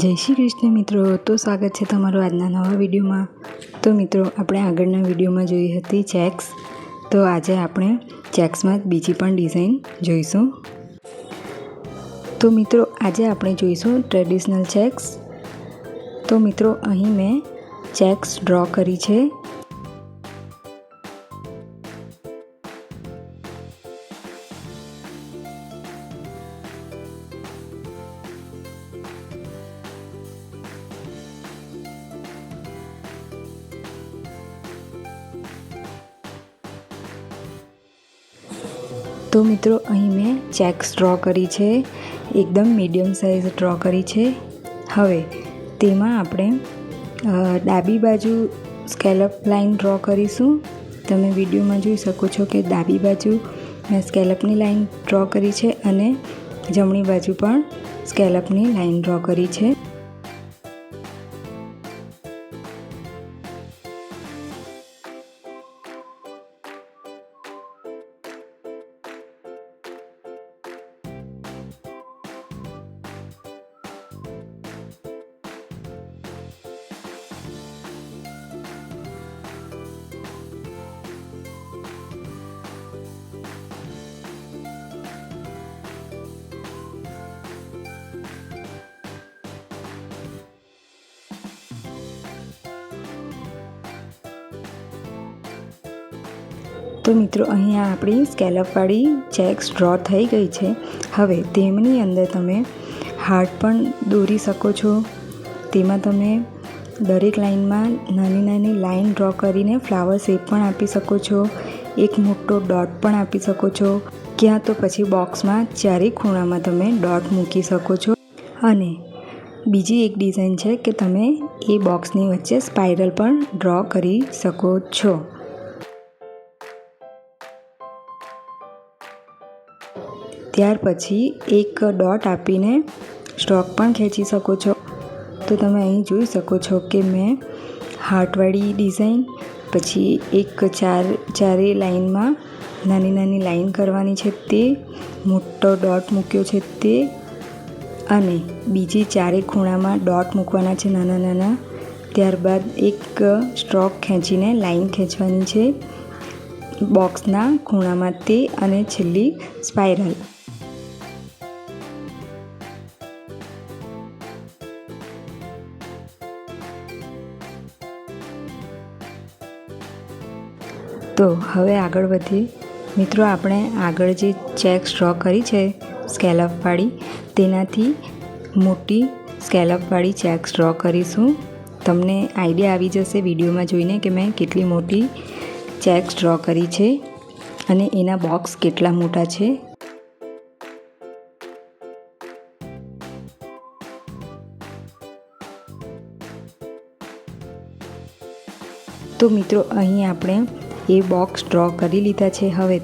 જય શ્રી કૃષ્ણ મિત્રો, તો સ્વાગત છે તમારું આજના નવા વિડીયોમાં। તો મિત્રો, આપણે આગળના વિડીયોમાં જોઈ હતી ચેક્સ, તો આજે આપણે ચેક્સમાં બીજી પણ ડિઝાઇન જોઈશું। તો મિત્રો, આજે આપણે જોઈશું ટ્રેડિશનલ ચેક્સ। તો મિત્રો, અહીં મેં ચેક્સ ડ્રો કરી છે। તો મિત્રો, અહીં મેં ચેક્સ ડ્રો કરી છે, એકદમ મીડિયમ સાઇઝ ડ્રો કરી છે। હવે તેમાં આપણે ડાબી બાજુ સ્કેલપ લાઇન ડ્રો કરીશું। તમે વિડીયોમાં જોઈ શકો છો કે ડાબી બાજુ મેં સ્કેલપની લાઇન ડ્રો કરી છે અને જમણી બાજુ પણ સ્કેલપની લાઇન ડ્રો કરી છે। તો મિત્રો, અહીંયા આપણી સ્કેલપવાળી ચેક્સ ડ્રો થઈ ગઈ છે। હવે તેમની અંદર તમે હાર્ટ પણ દોરી શકો છો। તેમાં તમે દરેક લાઇનમાં નાની નાની લાઇન ડ્રો કરીને ફ્લાવર શેપ પણ આપી શકો છો। એક મોટો ડોટ પણ આપી શકો છો, ક્યાં તો પછી બોક્સમાં ચારેય ખૂણામાં તમે ડોટ મૂકી શકો છો। અને બીજી એક ડિઝાઇન છે કે તમે એ બોક્સની વચ્ચે સ્પાઇરલ પણ ડ્રો કરી શકો છો। ત્યાર પછી એક ડોટ આપીને સ્ટ્રોક પણ ખેંચી શકો છો। તો તમે અહીં જોઈ શકો છો કે મેં હાર્ટવાળી ડિઝાઇન, પછી એક ચારેય લાઇનમાં નાની નાની લાઇન કરવાની છે તે, મોટો ડોટ મૂક્યો છે તે, અને બીજી ચારેય ખૂણામાં ડોટ મૂકવાના છે નાના નાના। ત્યારબાદ એક સ્ટ્રોક ખેંચીને લાઇન ખેંચવાની છે બોક્સના ખૂણામાં તે, અને છેલ્લી સ્પાઇરલ। તો હવે આગળ વધીએ મિત્રો, આપણે આગળ જે ચેક્સ ડ્રો કરી છે સ્કેલપવાળી, તેનાથી મોટી સ્કેલપવાળી ચેક્સ ડ્રો કરીશું। તમને આઈડિયા આવી જશે વિડીયોમાં જોઈને કે મેં કેટલી મોટી ચેક્સ ડ્રો કરી છે અને એના બોક્સ કેટલા મોટા છે। તો મિત્રો, અહીં આપણે એ બોક્સ ડ્રો કરી લીધા છે। હવે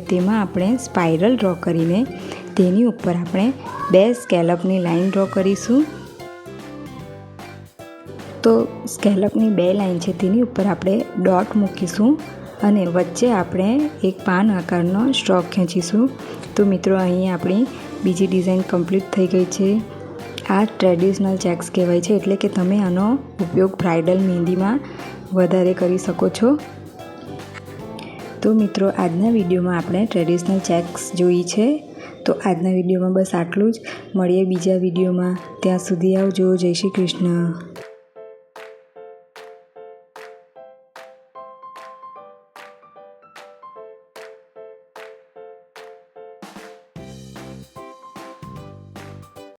તેમાં આપણે સ્પાઇરલ ડ્રો કરીને તેની ઉપર આપણે બે સ્કેલપની લાઇન ડ્રો કરીશું। તો સ્કેલપની બે લાઇન છે તેની ઉપર આપણે ડોટ મૂકીશું અને વચ્ચે આપણે એક પાન આકારનો સ્ટ્રોક ખેંચીશું। તો મિત્રો, અહીં આપણી બીજી ડિઝાઇન કમ્પ્લીટ થઈ ગઈ છે। આ ટ્રેડિશનલ ચેક્સ કહેવાય છે, એટલે કે તમે આનો ઉપયોગ બ્રાઇડલ મહેંદીમાં વધારે કરી શકો છો। તો મિત્રો, આજના વિડીયોમાં આપણે ટ્રેડિશનલ ચેક્સ જોઈ છે। તો આજના વિડીયોમાં બસ આટલું જ। મળીએ બીજા વિડીયોમાં, ત્યાં સુધી આવજો। જય શ્રી કૃષ્ણ।